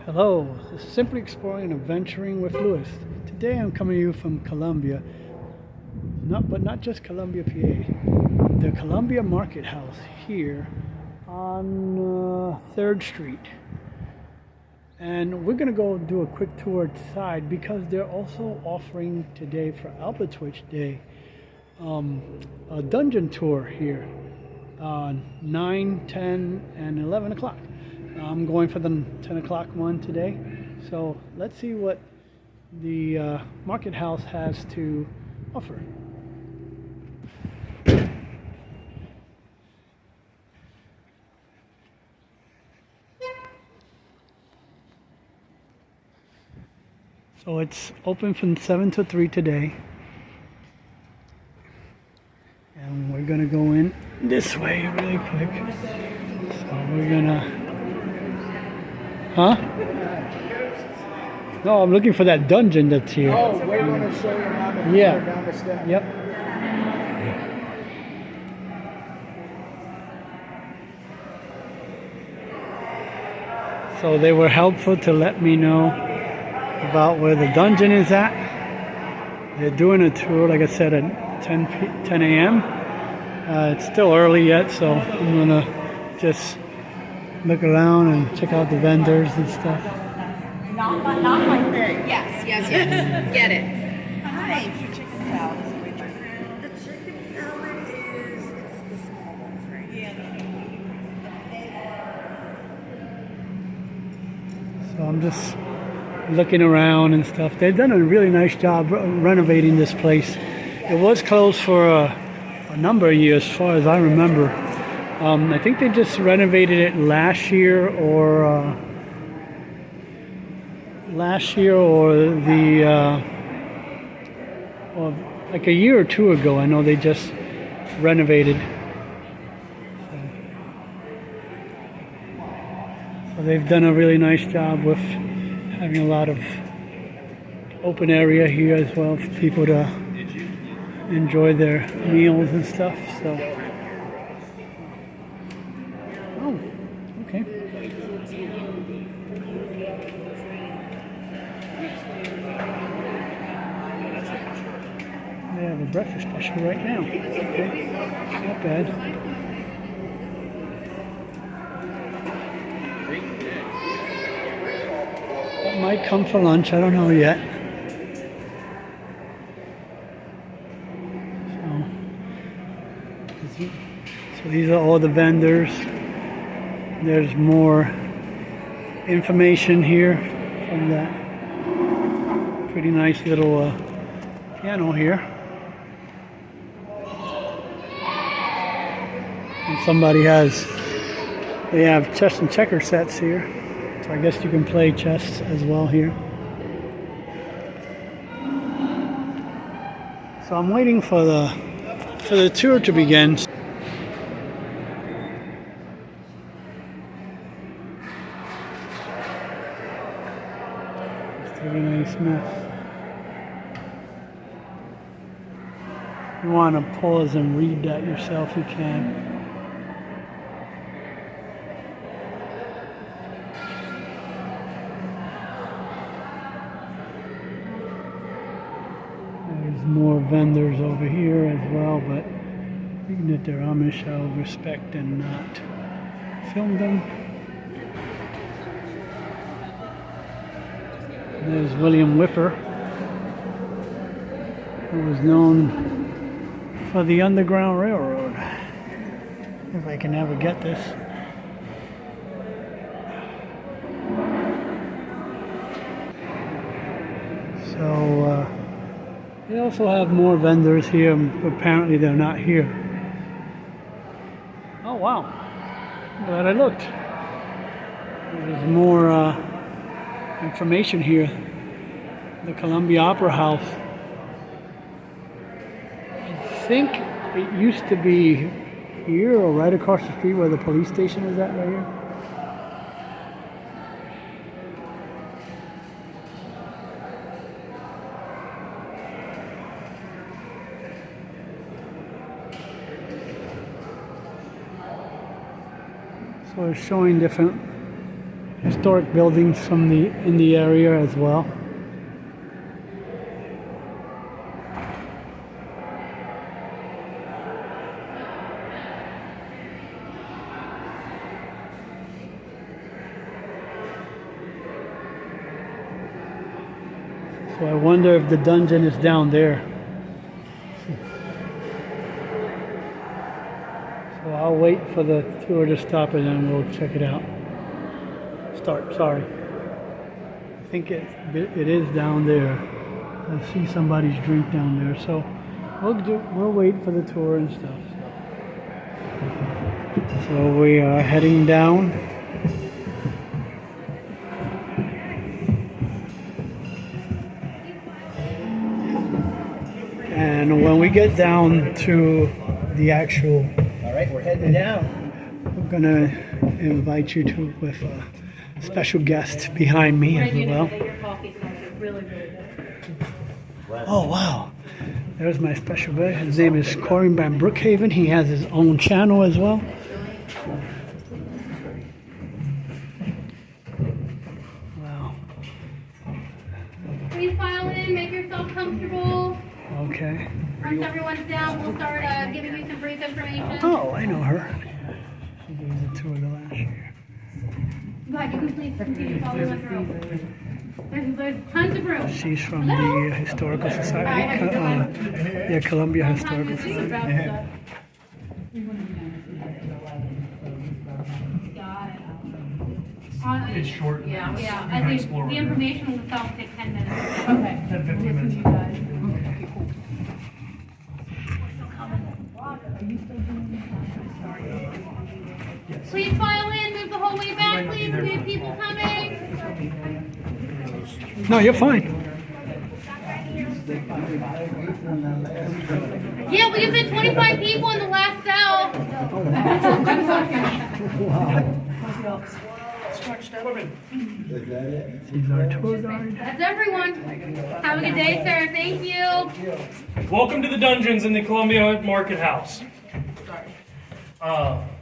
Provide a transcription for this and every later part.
Hello, this is Simply Exploring and Adventuring with Lewis. Today I'm coming to you from Columbia, not just Columbia, PA. The Columbia Market House here on 3rd Street. And we're going to go do a quick tour outside because they're also offering today for Alpha Twitch Day a dungeon tour here on 9, 10, and 11 o'clock. I'm going for the 10 o'clock one today. So let's see what the Market House has to offer. So it's open from 7 to 3 today. And we're gonna go in this way really quick. So we're gonna... Huh? No, I'm looking for that dungeon that's here. Oh, we're going to show you how to down the steps. Yep. So they were helpful to let me know about where the dungeon is at. They're doing a tour, like I said, at 10 a.m. It's still early yet, so I'm gonna just look around and check out the vendors and stuff. Not like that. Yes. Get it. Hi. Chicken salad is what we do. The chicken salad is the small ones, right? Yeah. So I'm just looking around and stuff. They've done a really nice job renovating this place. It was closed for a number of years, as far as I remember. I think they just renovated it last year or like a year or two ago. I know they just renovated. So they've done a really nice job with having a lot of open area here as well for people to enjoy their meals and stuff. So. Oh, okay. They have a breakfast special right now. Okay, not bad. That might come for lunch, I don't know yet. So these are all the vendors. There's more information here from that pretty nice little piano here. And they have chess and checker sets here. So I guess you can play chess as well here. So I'm waiting for the tour to begin. Very nice mess. If you want to pause and read that yourself, you can. There's more vendors over here as well, but being that they're Amish, I'll respect and not film them. There's William Whipper, who was known for the Underground Railroad. If I can ever get this. So they also have more vendors here. Apparently they're not here. Oh wow! Glad I looked. There's more information here. The Columbia Opera House. I think it used to be here or right across the street where the police station is at right here. So it's showing different historic buildings from in the area as well. So I wonder if the dungeon is down there. So I'll wait for the tour to stop and then we'll check it out. Sorry. I think it is down there. I see somebody's drink down there. So we'll wait for the tour and stuff. So we are heading down. And when we get down to the actual, All right, we're heading down. I'm gonna invite you to with a special guest behind me as well. Oh wow! There's my special guest. His name is Corey Van Brookhaven. He has his own channel as well. Wow. Please file in, make yourself comfortable. Okay. Once everyone's down, we'll start giving you some brief information. Oh, I know her. She gave us a tour the last year. Go ahead, you can please continue following through. There's tons of room. She's from the Historical Society, the Columbia Historical Society. Got it. It's short. Yeah, You I can think explore the it. information will itself take 10 minutes. Okay. 10, 15 minutes. Please file in, move the whole way back, please. We have people coming. No, you're fine. Yeah, we have been 25 people in the last cell. She's our tour guide. That's everyone. Have a good day, sir. Thank you. Welcome to the dungeons in the Columbia Market House.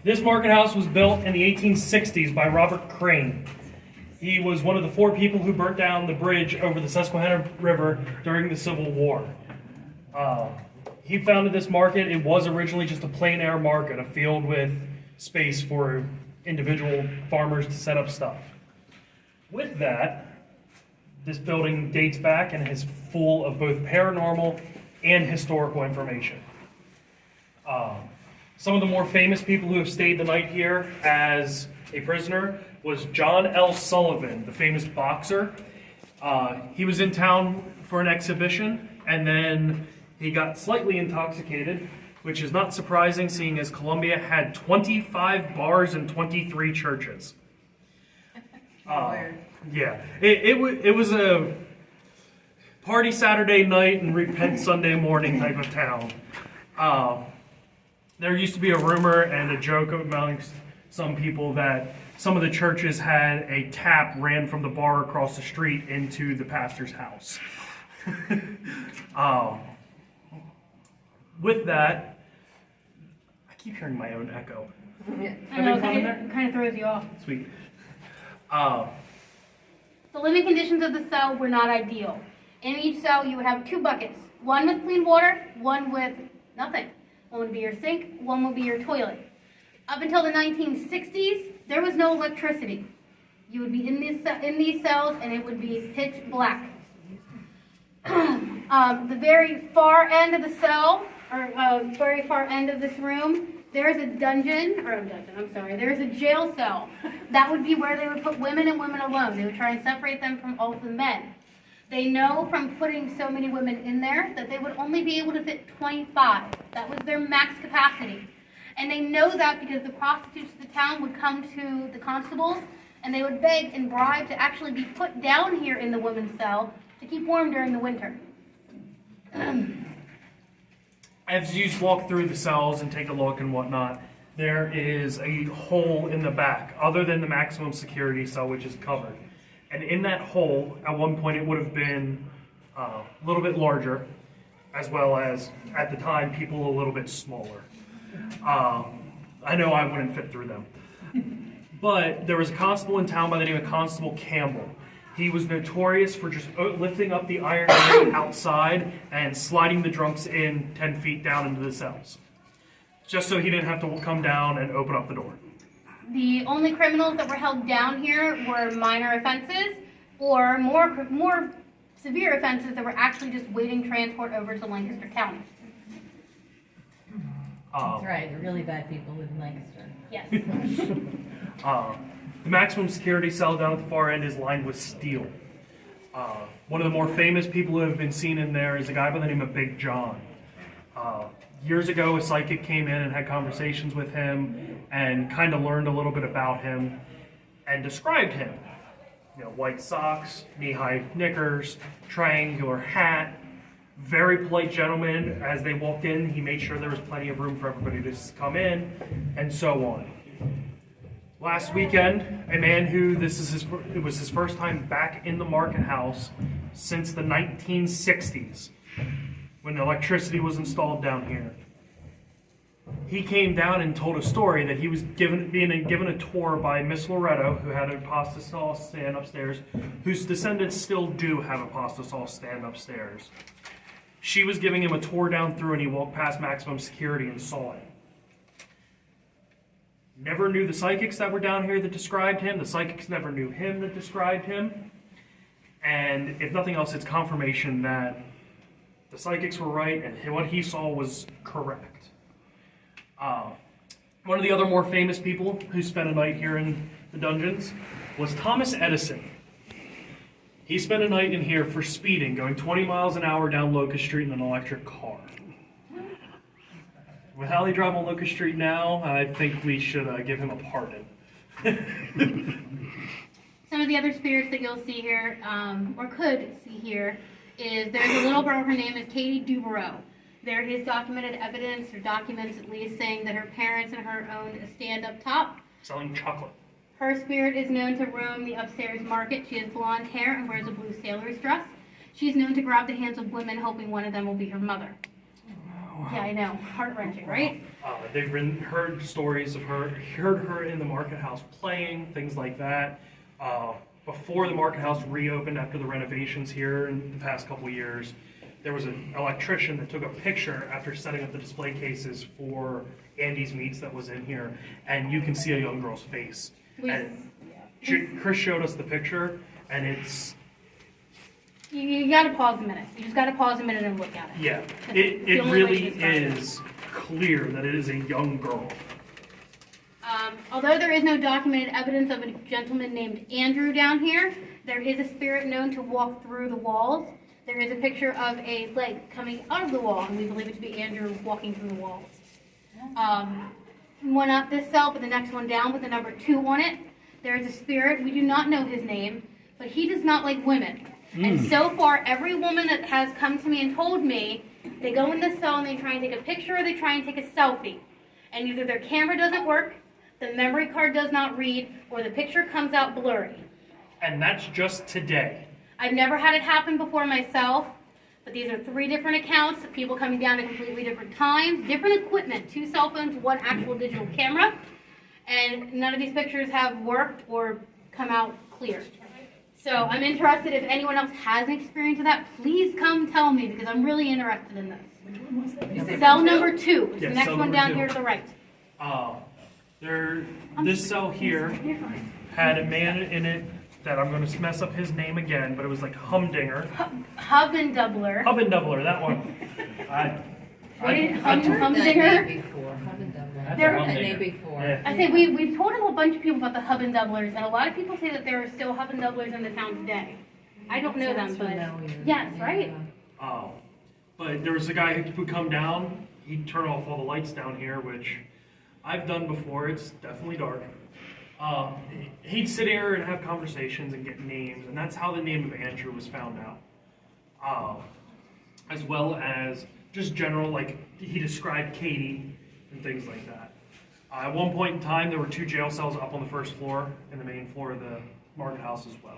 This market house was built in the 1860s by Robert Crane. He was one of the 4 people who burnt down the bridge over the Susquehanna River during the Civil War. He founded this market. It was originally just a plein air market, a field with space for individual farmers to set up stuff. With that, this building dates back and is full of both paranormal and historical information. Some of the more famous people who have stayed the night here as a prisoner was John L. Sullivan, the famous boxer. He was in town for an exhibition, and then he got slightly intoxicated, which is not surprising seeing as Columbia had 25 bars and 23 churches. Yeah, it was a party Saturday night and repent Sunday morning type of town. There used to be a rumor and a joke amongst some people that some of the churches had a tap ran from the bar across the street into the pastor's house. With that, I keep hearing my own echo. I know, it kind of throws you off. Sweet. The living conditions of the cell were not ideal. In each cell, you would have 2 buckets. One with clean water, one with nothing. One would be your sink, one would be your toilet. Up until the 1960s, there was no electricity. You would be in these cells, and it would be pitch black. The very far end of the cell, or very far end of this room, there's a there's a jail cell. That would be where they would put women and women alone. They would try and separate them from all of the men. They know from putting so many women in there that they would only be able to fit 25. That was their max capacity. And they know that because the prostitutes of the town would come to the constables and they would beg and bribe to actually be put down here in the women's cell to keep warm during the winter. As you walk through the cells and take a look and whatnot, there is a hole in the back, other than the maximum security cell, which is covered. And in that hole, at one point, it would have been a little bit larger, as well as, at the time, people a little bit smaller. I know I wouldn't fit through them. But there was a constable in town by the name of Constable Campbell. He was notorious for just lifting up the iron grate outside and sliding the drunks in 10 feet down into the cells, just so he didn't have to come down and open up the door. The only criminals that were held down here were minor offenses or more severe offenses that were actually just waiting transport over to Lancaster County. That's right, the really bad people live in Lancaster. Yes. The maximum security cell down at the far end is lined with steel. One of the more famous people who have been seen in there is a guy by the name of Big John. Years ago, a psychic came in and had conversations with him and kind of learned a little bit about him and described him. You know, white socks, knee-high knickers, triangular hat, very polite gentleman. As they walked in, he made sure there was plenty of room for everybody to come in, and so on. Last weekend, a man who it was his first time back in the market house since the 1960s, when electricity was installed down here. He came down and told a story that he was being given a tour by Miss Loretto, who had a pasta sauce stand upstairs, whose descendants still do have a pasta sauce stand upstairs. She was giving him a tour down through, and he walked past maximum security and saw it. Never knew the psychics that were down here that described him. The psychics never knew him that described him. And if nothing else, it's confirmation that the psychics were right and what he saw was correct. One of the other more famous people who spent a night here in the dungeons was Thomas Edison. He spent a night in here for speeding, going 20 miles an hour down Locust Street in an electric car. With how they drive on Locust Street now, I think we should give him a pardon. Some of the other spirits that you'll see here, or could see here, is there's a little girl, her name is Katie Dubrow. There is documented evidence, or documents at least, saying that her parents and her owned a stand up top. Selling chocolate. Her spirit is known to roam the upstairs market. She has blonde hair and wears a blue sailor's dress. She's known to grab the hands of women, hoping one of them will be her mother. Wow. Yeah, I know. Heart-wrenching, right? They've heard stories of her, heard her in the market house playing, things like that. Before the market house reopened after the renovations here in the past couple years, there was an electrician that took a picture after setting up the display cases for Andy's Meats that was in here, and you can see a young girl's face. And Chris showed us the picture, and it's... You gotta pause a minute. You just gotta pause a minute and look at it. Yeah, it really is clear that it is a young girl. Although there is no documented evidence of a gentleman named Andrew down here, there is a spirit known to walk through the walls. There is a picture of a leg coming out of the wall, and we believe it to be Andrew walking through the walls. One up this cell, but the next one down with the number 2 on it, there is a spirit. We do not know his name, but he does not like women. And so far, every woman that has come to me and told me, they go in this cell and they try and take a picture or they try and take a selfie. And either their camera doesn't work, the memory card does not read, or the picture comes out blurry. And that's just today. I've never had it happen before myself, but these are 3 different accounts of people coming down at completely different times, different equipment, 2 cell phones, 1 actual digital camera, and none of these pictures have worked or come out clear. So I'm interested, if anyone else has an experience of that, please come tell me, because I'm really interested in this. Which one was that? Cell number 2, it's Yeah, the next cell one number down 2. here to the right. This cell here had a man in it that I'm going to mess up his name again, but it was like Humdinger. Hub and Doubler. Hub and Doubler, that one. Humdinger. Before. There- I've heard that name before. Yeah. I say we've told a whole bunch of people about the Hub and Doublers, and a lot of people say that there are still Hub and Doublers in the town today. I don't know them, Sounds but familiar. yes, right? But there was a guy who would come down, he'd turn off all the lights down here, which I've done before, it's definitely dark. He'd sit here and have conversations and get names, and that's how the name of Andrew was found out. As well as just general, like, he described Katie and things like that. At one point in time, there were 2 jail cells up on the first floor and the main floor of the market house as well.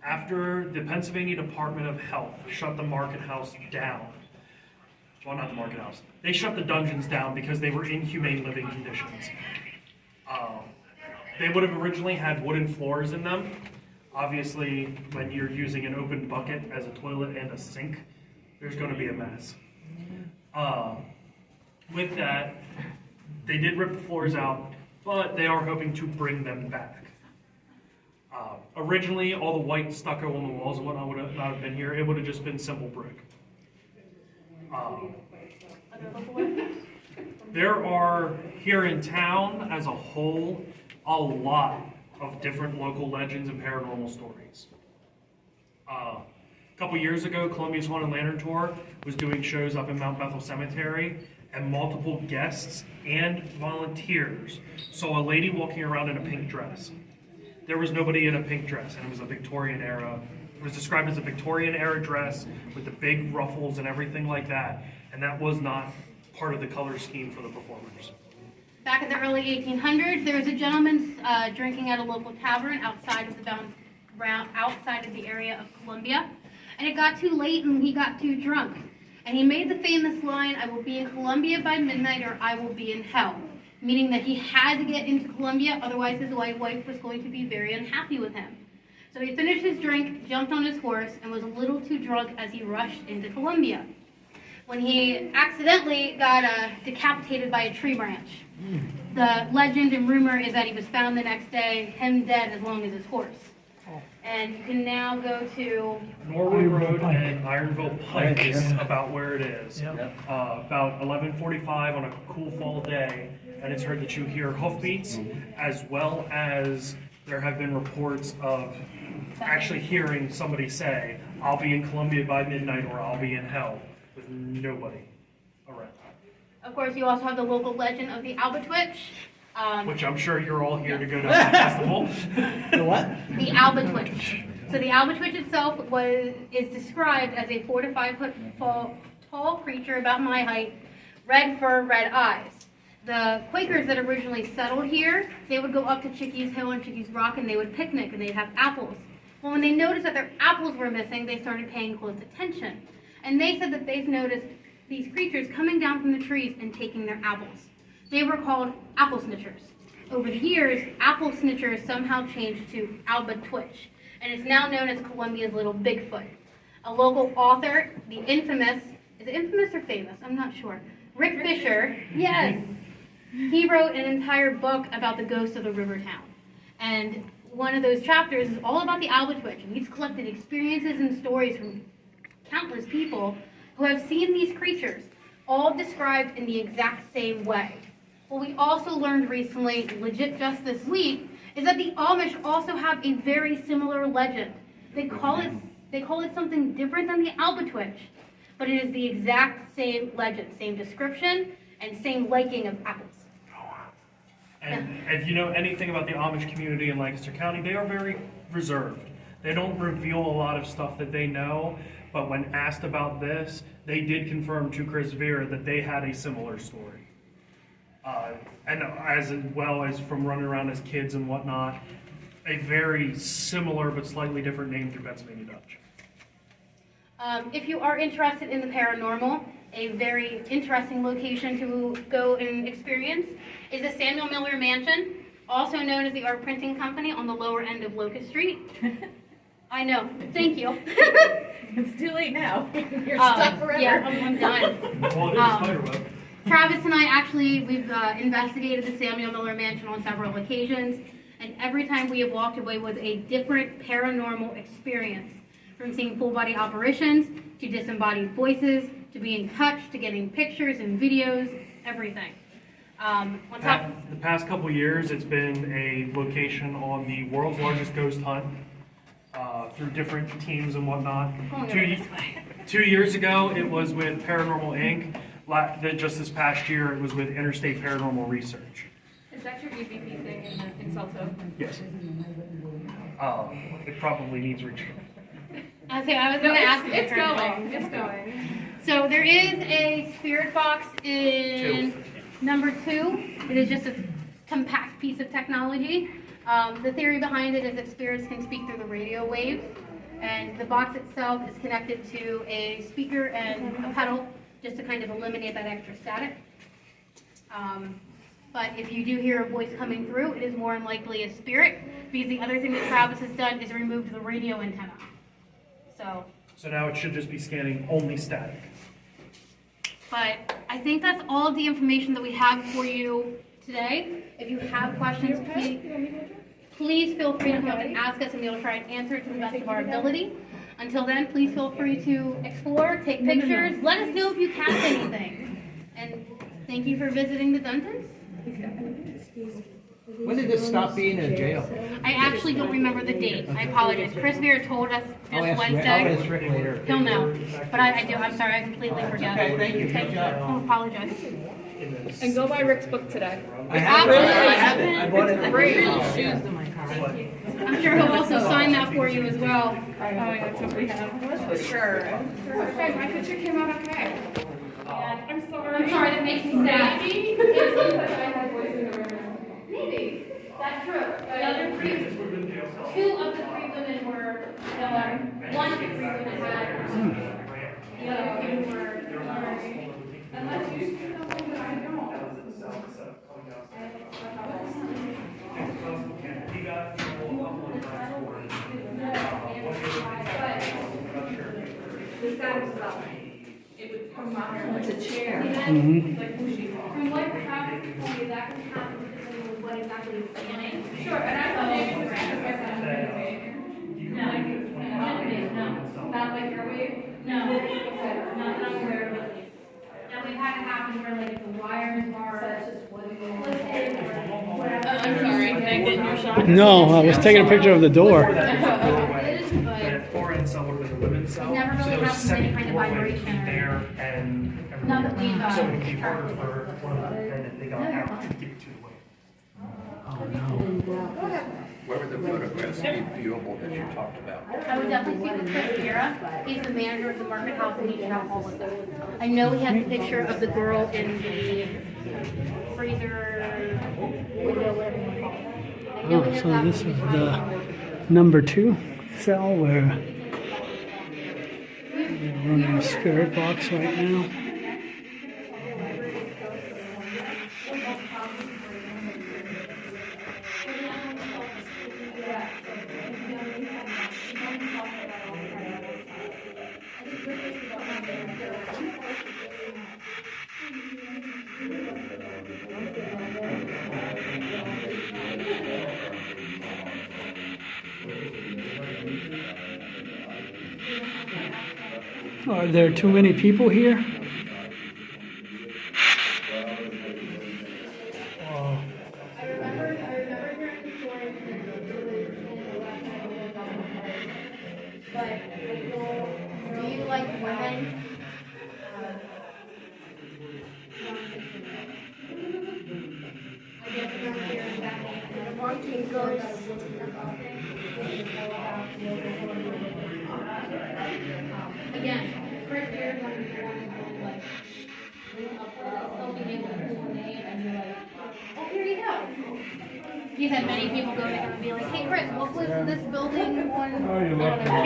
After the Pennsylvania Department of Health shut the market house down, well, not the market house, they shut the dungeons down because they were inhumane living conditions. They would have originally had wooden floors in them. Obviously, when you're using an open bucket as a toilet and a sink, there's going to be a mess. With that, they did rip the floors out, but they are hoping to bring them back. Originally, all the white stucco on the walls and whatnot would not have been here. It would have just been simple brick. There are, here in town as a whole, a lot of different local legends and paranormal stories. A couple years ago, Columbia's Haunted Lantern Tour was doing shows up in Mount Bethel Cemetery, and multiple guests and volunteers saw a lady walking around in a pink dress. There was nobody in a pink dress, and it was a Victorian era. It was described as a Victorian era dress with the big ruffles and everything like that, and that was not part of the color scheme for the performers. Back in the early 1800s, there was a gentleman drinking at a local tavern outside of the area of Columbia, and it got too late and he got too drunk. And he made the famous line, "I will be in Columbia by midnight or I will be in hell," meaning that he had to get into Columbia, otherwise his wife was going to be very unhappy with him. So he finished his drink, jumped on his horse, and was a little too drunk as he rushed into Columbia, when he accidentally got decapitated by a tree branch. The legend and rumor is that he was found the next day, him dead as long as his horse. And you can now go to Norwood Road and Ironville Pike is about where it is. About 11:45 on a cool fall day, and it's heard that you hear hoofbeats, as well as there have been reports of actually hearing somebody say, "I'll be in Columbia by midnight," or "I'll be in hell," with nobody around. Of course, you also have the local legend of the Albatwitch. Which I'm sure you're all here to go to the festival. The what? The Albatwitch. So the Albatwitch itself is described as a 4 to 5 foot tall creature about my height, red fur, red eyes. The Quakers that originally settled here, they would go up to Chickies Hill and Chickies Rock and they would picnic and they'd have apples. Well, when they noticed that their apples were missing, they started paying close attention. And they said that they've noticed these creatures coming down from the trees and taking their apples. They were called apple snitchers. Over the years, apple snitchers somehow changed to Albatwitch, and it's now known as Columbia's Little Bigfoot. A local author, the infamous, is it infamous or famous? I'm not sure. Rick Fisher, yes. He wrote an entire book about the ghosts of the river town. And one of those chapters is all about the Albatwitch, and he's collected experiences and stories from countless people who have seen these creatures, all described in the exact same way. What we also learned recently, legit just this week, is that the Amish also have a very similar legend. They call it something different than the Albatwitch, but it is the exact same legend, same description, and same liking of apples. And if you know anything about the Amish community in Lancaster County, they are very reserved. They don't reveal a lot of stuff that they know, but when asked about this, they did confirm to Chris Vera that they had a similar story. And as well as from running around as kids and whatnot, a very similar but slightly different name through Pennsylvania Dutch. If you are interested in the paranormal, a very interesting location to go and experience is the Samuel Miller Mansion, also known as the Art Printing Company on the lower end of Locust Street. I know, thank you. It's too late now. You're stuck forever. Yeah, I'm done. Well, it is a spider web. Travis and I we've investigated the Samuel Miller Mansion on several occasions, and every time we have walked away with a different paranormal experience, from seeing full-body apparitions, to disembodied voices, to being touched, to getting pictures and videos, everything. The past couple years, it's been a location on the world's largest ghost hunt through different teams and whatnot. 2 years ago, it was with Paranormal Inc. Just this past year, it was with Interstate Paranormal Research. Is that your EVP thing in Salto? Yes. It probably needs reaching. I was going to ask It's going. It's going. So there is a spirit box in number 2. It is just a compact piece of technology. The theory behind it is that spirits can speak through the radio waves, and the box itself is connected to a speaker and a pedal just to kind of eliminate that extra static. But if you do hear a voice coming through, it is more than likely a spirit, because the other thing that Travis has done is removed the radio antenna. So now it should just be scanning only static. But I think that's all of the information that we have for you today. If you have questions, please feel free to come up and ask us, and we'll try and answer it to the best of our ability. Until then, please feel free to explore, take pictures, let us know if you catch anything. And thank you for visiting the dungeons. When did this stop being a jail? I actually don't remember the date. I apologize. Chris Vera told us I'll just ask Wednesday. Rick later. He'll know. But I do. I'm sorry. I completely forget. Okay, thank you. Good job. I apologize. And go buy Rick's book today. I have it. I have it. I bought it. Great shoes in my car. I'm sure he'll also sign that for you as well. Oh, that's what we have. For sure. Okay, my picture came out okay. I'm sorry. I'm sorry. That makes me sad. Maybe. It looks like I had voice in the room. Maybe. That's true. The other three, two of the three women were, one of the three women had, the other two were, Unless you see the one that I don't. This guy was stuck. It would come out. It's a chair. Like whooshy. from what Travis told me, that can happen depending on what exactly is scanning. Sure, and I thought maybe it was just like that. No, Not like your wave? not that I'm aware of at least. Now, we've had it happen where like if the wires are twisted or whatever. I'm sorry, did I get in your shot? No, I was taking a picture of the door. The foreign cell would have been the women's cell. Never really So there was happened any second kind of doorway vibration. there and everything. Not that we've, So it would be harder for one of them, and if they got out, to give it to the way. Where were the photographs made viewable that you talked about? I would definitely speak with Chris Vera. He's the manager of the market house, and he should have all of them. I know he has a picture of the girl in the freezer window, whatever you want to call it. I know Oh, he has so that this is picture. the number 2 cell where they're running a spirit box right now. Are there too many people here? Oh, I remember hearing the story from the last night we went on the party. But do you like women? I guess we're here in that again, Chris here is one of the ones who like help being able to coordinate and be like, oh, here you go. He's had many people go to him and be like, hey Chris, what was this building one? Oh, you left I know.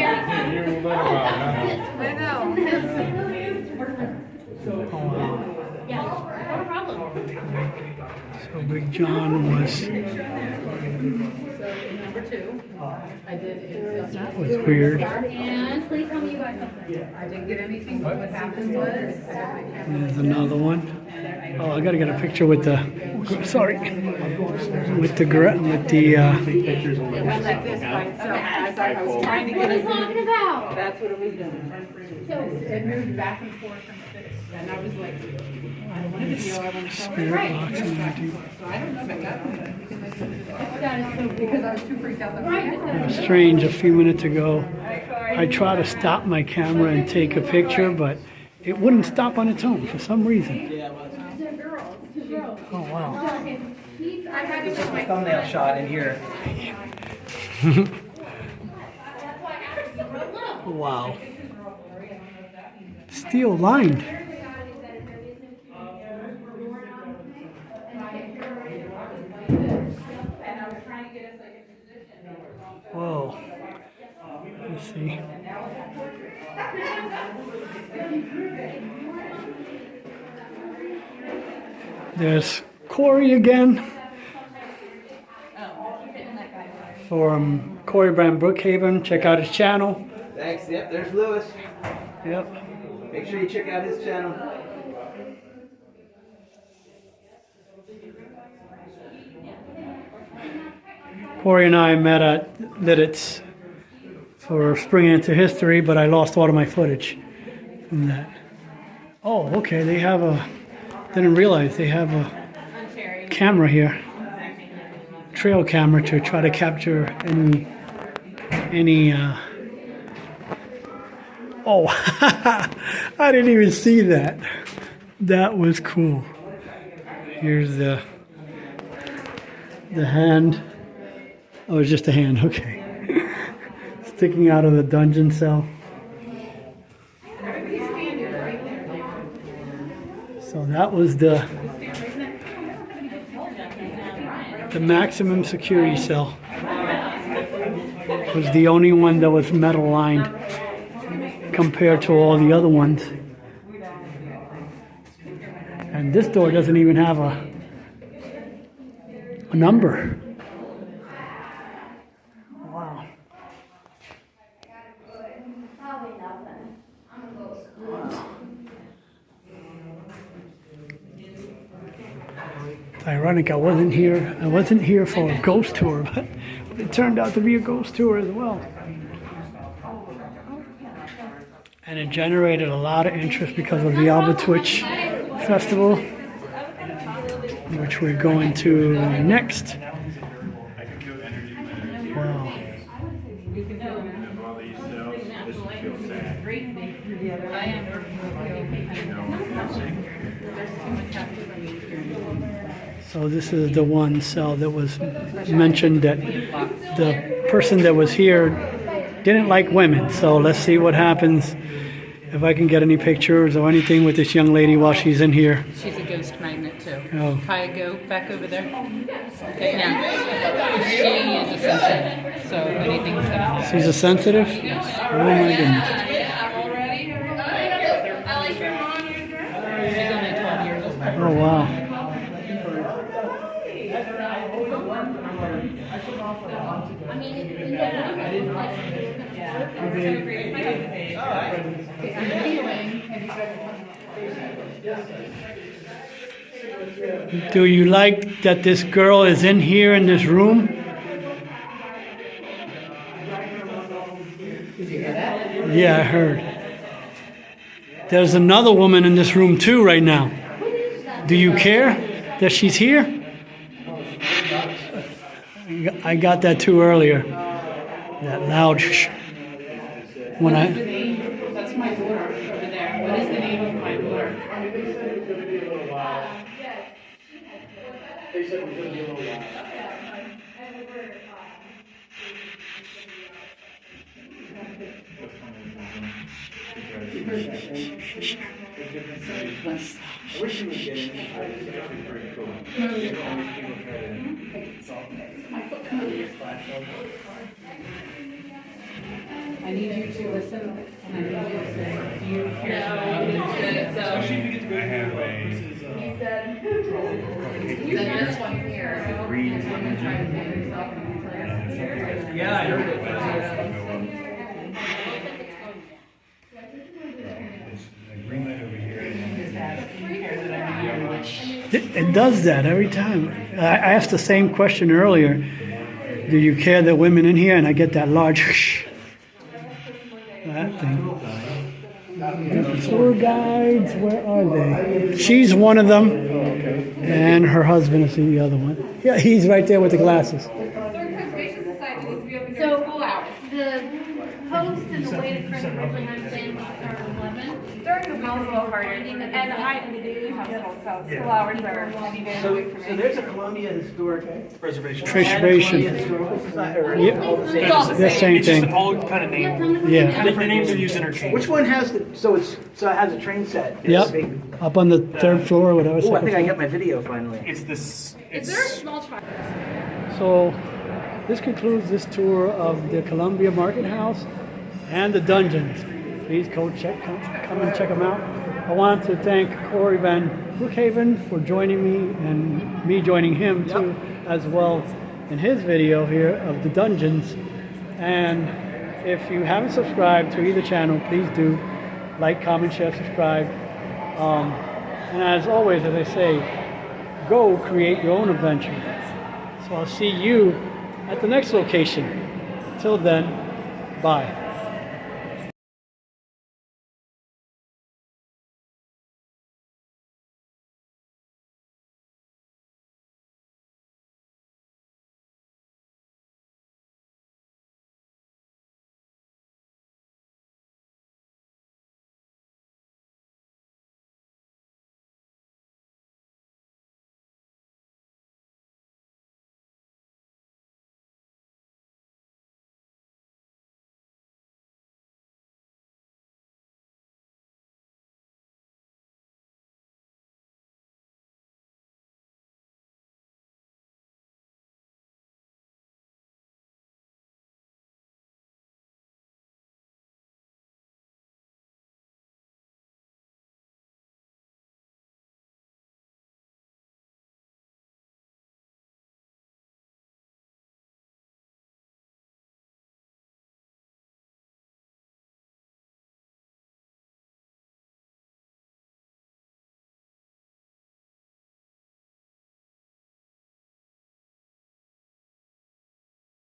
Yeah, no problem. so Big John was, Number 2, I did. that was weird. And please tell me you guys something. I didn't get anything, but what happened was, There's another one. Oh, I gotta get a picture with the, sorry, with the, it went like this, right? So as I was trying to What get are it, you talking about? that's what it was doing. So, It moved back and forth from this, and I was like, I don't want to video, I want to show it. spirit box in there too. So I don't know if I got it, because I was too freaked out. It was strange a few minutes ago. I tried to stop my camera and take a picture, but it wouldn't stop on its own for some reason. Oh, wow. This is my thumbnail shot in here. Wow. Steel lined. Whoa. Let's see. There's Corey again. From Corey Brand Brookhaven. Check out his channel. Thanks. Yep, there's Lewis. Yep. Make sure you check out his channel. Corey and I met at Lidditz for Spring Into History, but I lost all of my footage from that. Oh, okay, they have didn't realize they have a camera here. Trail camera to try to capture any oh, I didn't even see that. That was cool. Here's the hand. Oh, it's just a hand, okay. Sticking out of the dungeon cell. So that was the maximum security cell. It was the only one that was metal lined compared to all the other ones. And this door doesn't even have a number. Wow. It's ironic I wasn't here for a ghost tour, but it turned out to be a ghost tour as well. And it generated a lot of interest because of the Alba Twitch Festival, which we're going to next. Wow. So this is the one cell that was mentioned that the person that was here didn't like women. So let's see what happens if I can get any pictures or anything with this young lady while she's in here. She's a ghost magnet too. Oh. Kaya, go back over there. Okay, now. She is a sensitive, so if anything's happening. She's a sensitive? Yes. Oh my goodness. She's only 12 years old. Oh wow. Do you like that this girl is in here in this room? Yeah, I heard. There's another woman in this room too right now. Do you care that she's here? I got that too earlier. That loud shh. When I. That's my daughter over there. What is the name of my daughter? I need you to listen, and I need you to say, do you care? He said this one here. Yeah, I heard it. It does that every time. I asked the same question earlier. Do you care that women in here? And I get that large shh. That thing. Tour guides, where are they? She's one of them, and her husband is the other one. Yeah, he's right there with the glasses. So the host and the way to correct originally had planned to start at 11. During the household party, and I am the daily household, so school hours are any day of the week for So me. there's a Columbia Historic Preservation. Preservation. and a Columbia Historical Society. Yep. It's all the The same. same It's just thing. all kind of named. Yeah. The names are used interchangeably. Which one has the, so it has a train set? It's Yep. big. Up on the third floor or whatever. Oh, I second think I floor. got my video finally. It's this. Is there a small child? So this concludes this tour of the Columbia Market House and the dungeons. Please come and check them out. I want to thank Corey Van Brookhaven for joining me and me joining him too as well in his video here of the dungeons. And if you haven't subscribed to either channel, please do like, comment, share, subscribe. And as always, as I say, go create your own adventure. So I'll see you at the next location. Till then, bye.